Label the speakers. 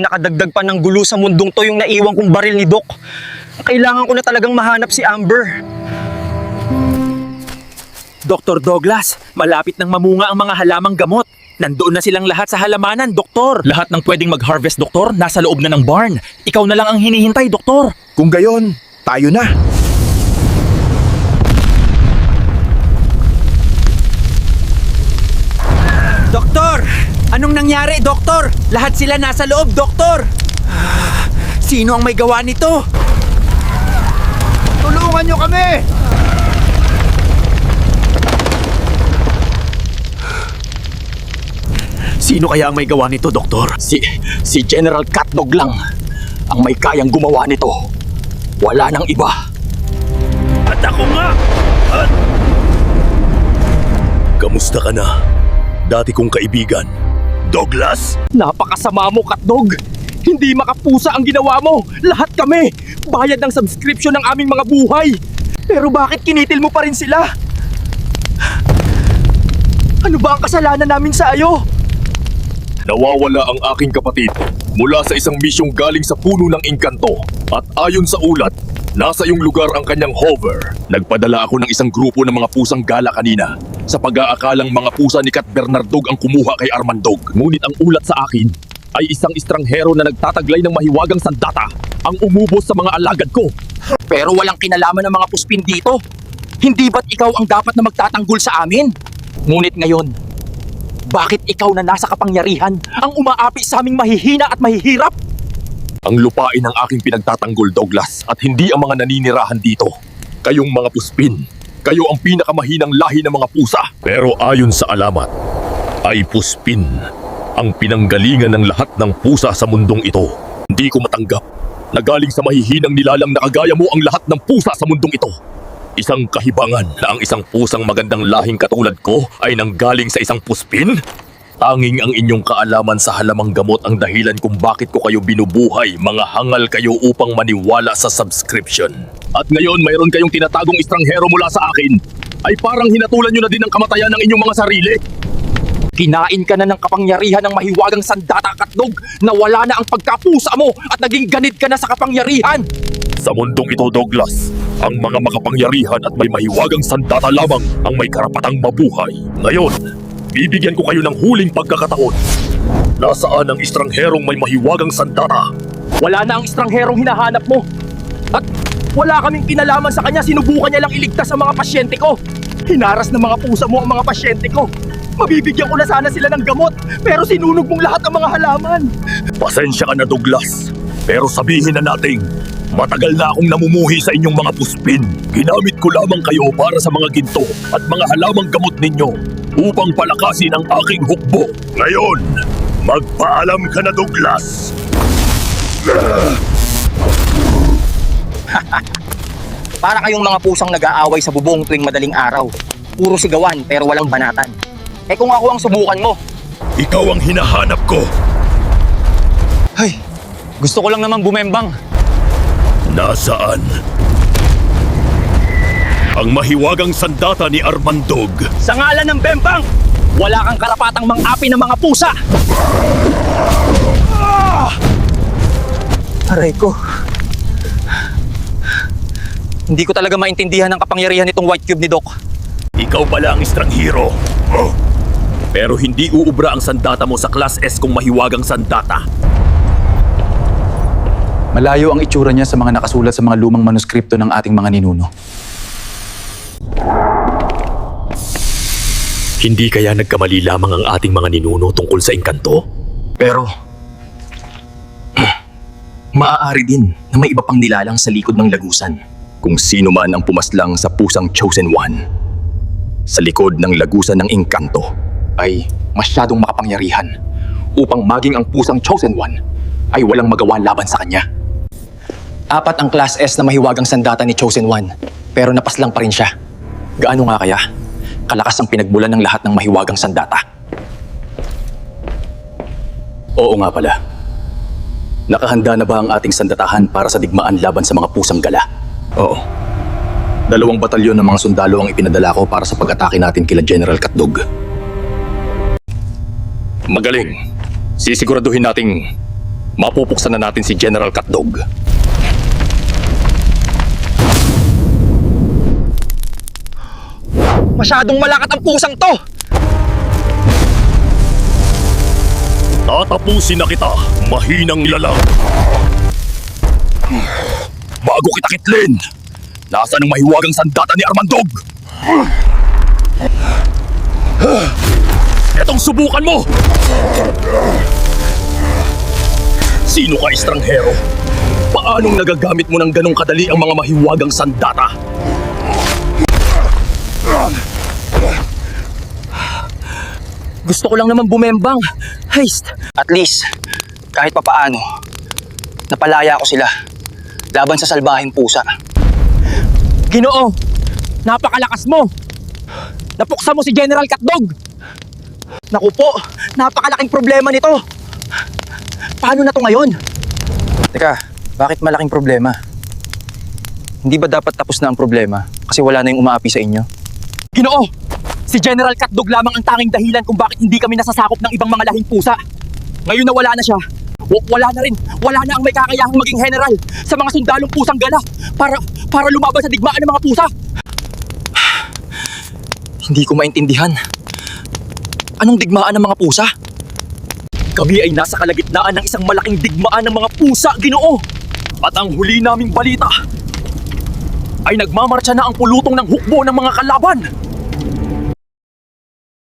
Speaker 1: Nakadagdag pa ng gulo sa mundong to yung naiwang kong baril ni Doc. Kailangan ko na talagang mahanap si Amber.
Speaker 2: Dr. Douglas, malapit nang mamunga ang mga halamang gamot. Nandoon na silang lahat sa halamanan, Doktor. Lahat ng pwedeng mag-harvest, Doktor, nasa loob na ng barn. Ikaw na lang ang hinihintay, Doktor.
Speaker 3: Kung gayon, tayo na.
Speaker 2: Doktor! Anong nangyari, Doktor? Lahat sila nasa loob, Doktor! Sino ang may gawa nito?
Speaker 3: Tulungan nyo kami!
Speaker 2: Sino kaya ang may gawa nito, Doktor?
Speaker 4: Si General Catdog lang ang may kayang gumawa nito. Wala nang iba.
Speaker 2: At ako nga!
Speaker 5: Kamusta ka na? Dati kong kaibigan, Douglas?
Speaker 2: Napakasama mo, Catdog! Hindi makapusa ang ginawa mo! Lahat kami! Bayad ng subscription ng aming mga buhay! Pero bakit kinitil mo pa rin sila? Ano ba ang kasalanan namin sa iyo?
Speaker 5: Nawawala ang aking kapatid mula sa isang misyong galing sa puno ng engkanto. At ayon sa ulat, nasa iyong lugar ang kanyang hover. Nagpadala ako ng isang grupo ng mga pusang gala kanina sa pag-aakalang mga pusa ni Kat Bernardog ang kumuha kay Armandog. Ngunit ang ulat sa akin ay isang estranghero na nagtataglay ng mahiwagang sandata ang umubos sa mga alagad ko.
Speaker 4: Pero walang kinalaman ng mga puspin dito. Hindi ba't ikaw ang dapat na magtatanggol sa amin? Ngunit ngayon, bakit ikaw na nasa kapangyarihan ang umaapi sa aming mahihina at mahihirap?
Speaker 5: Ang lupain ang aking pinagtatanggol, Douglas, at hindi ang mga naninirahan dito. Kayong mga puspin, kayo ang pinakamahinang lahi ng mga pusa. Pero ayon sa alamat, ay puspin ang pinanggalingan ng lahat ng pusa sa mundong ito. Hindi ko matanggap na galing sa mahihinang nilalang na kagaya mo ang lahat ng pusa sa mundong ito. Isang kahibangan na ang isang pusang magandang lahing katulad ko ay nanggaling sa isang puspin? Tanging ang inyong kaalaman sa halamang gamot ang dahilan kung bakit ko kayo binubuhay. Mga hangal kayo upang maniwala sa subscription. At ngayon mayroon kayong tinatagong estranghero mula sa akin. Ay parang hinatulan nyo na din ang kamatayan ng inyong mga sarili.
Speaker 4: Kinain ka na ng kapangyarihan ng mahiwagang sandata, Catdog, na wala na ang pagkapusa mo at naging ganid ka na sa kapangyarihan.
Speaker 5: Sa mundong ito, Douglas, ang mga makapangyarihan at may mahiwagang sandata lamang ang may karapatang mabuhay. Ngayon, bibigyan ko kayo ng huling pagkakataon. Nasaan ang estrangherong may mahiwagang sandata?
Speaker 4: Wala na ang estrangherong hinahanap mo. At wala kaming kinalaman sa kanya. Sinubukan niya lang iligtas ang mga pasyente ko. Hinaras ng mga pusa mo ang mga pasyente ko. Mabibigyan ko na sana sila ng gamot, pero sinunog mong lahat ang mga halaman.
Speaker 5: Pasensya ka na, Douglas. Pero sabihin na nating, matagal na akong namumuhi sa inyong mga puspin. Ginamit ko lamang kayo para sa mga ginto at mga halamang gamot ninyo upang palakasin ang aking hukbo. Ngayon, magpaalam ka na, Douglas.
Speaker 4: Para kayong mga pusang nag-aaway sa bubong tuwing madaling araw. Puro sigawan pero walang banatan. Eh kung ako ang subukan mo.
Speaker 5: Ikaw ang hinahanap ko.
Speaker 1: Ay, gusto ko lang naman bumembang.
Speaker 5: Nasaan ang mahiwagang sandata ni Armandog?
Speaker 4: Sa ngalan ng Bembang, wala kang karapatang mang-api ng mga pusa! Aray ko. Hindi ko talaga maintindihan ang kapangyarihan nitong White Cube ni Doc.
Speaker 5: Ikaw pala ang estranghero. Pero hindi uubra ang sandata mo sa Class S kung mahiwagang sandata.
Speaker 6: Malayo ang itsura niya sa mga nakasulat sa mga lumang manuskripto ng ating mga ninuno.
Speaker 5: Hindi kaya nagkamali lamang ang ating mga ninuno tungkol sa engkanto?
Speaker 4: Pero, maaari din na may iba pang nilalang sa likod ng lagusan.
Speaker 5: Kung sino man ang pumaslang sa pusang Chosen One sa likod ng lagusan ng engkanto
Speaker 4: Ay masyadong makapangyarihan upang maging ang pusang Chosen One ay walang magawa laban sa kanya. 4 ang Class S na mahiwagang sandata ni Chosen One, pero napaslang pa rin siya. Gaano nga kaya? Kalakas ang pinagmulan ng lahat ng mahiwagang sandata.
Speaker 5: Oo nga pala. Nakahanda na ba ang ating sandatahan para sa digmaan laban sa mga pusang gala? Oo. 2 batalyon ng mga sundalo ang ipinadala ko para sa pag-atake natin kila General Catdog. Magaling. Sisiguraduhin nating Mapupuksan na natin si General Catdog.
Speaker 1: Masyadong malakat ang pusang to!
Speaker 5: Tatapusin na kita, mahinang nilalang. Bago kita kitlin, nasaan ang mahiwagang sandata ni Armandog? Etong subukan mo! Sino ka, estranghero? Paanong nagagamit mo ng ganong kadali ang mga mahiwagang sandata?
Speaker 1: Gusto ko lang naman bumembang. Heist! At least, kahit papaano, napalaya ko sila laban sa salbahing pusa. Ginoo! Napakalakas mo! Napuksa mo si General Catdog! Naku po, napakalaking problema nito! Paano na to ngayon?
Speaker 6: Teka, bakit malaking problema? Hindi ba dapat tapos na ang problema kasi wala na yung umaapi sa inyo?
Speaker 2: Ginoo! Si General Catdog lamang ang tanging dahilan kung bakit hindi kami nasasakop ng ibang mga lahing pusa. Ngayon na wala na siya, wala na rin. Wala na ang may kakayahang maging general sa mga sundalong pusang gala para lumaban sa digmaan ng mga pusa.
Speaker 4: Hindi ko maintindihan. Anong digmaan ng mga pusa?
Speaker 2: Kami ay nasa kalagitnaan ng isang malaking digmaan ng mga pusa, Ginoo. At ang huli naming balita ay nagmamarcha na ang pulutong ng hukbo ng mga kalaban.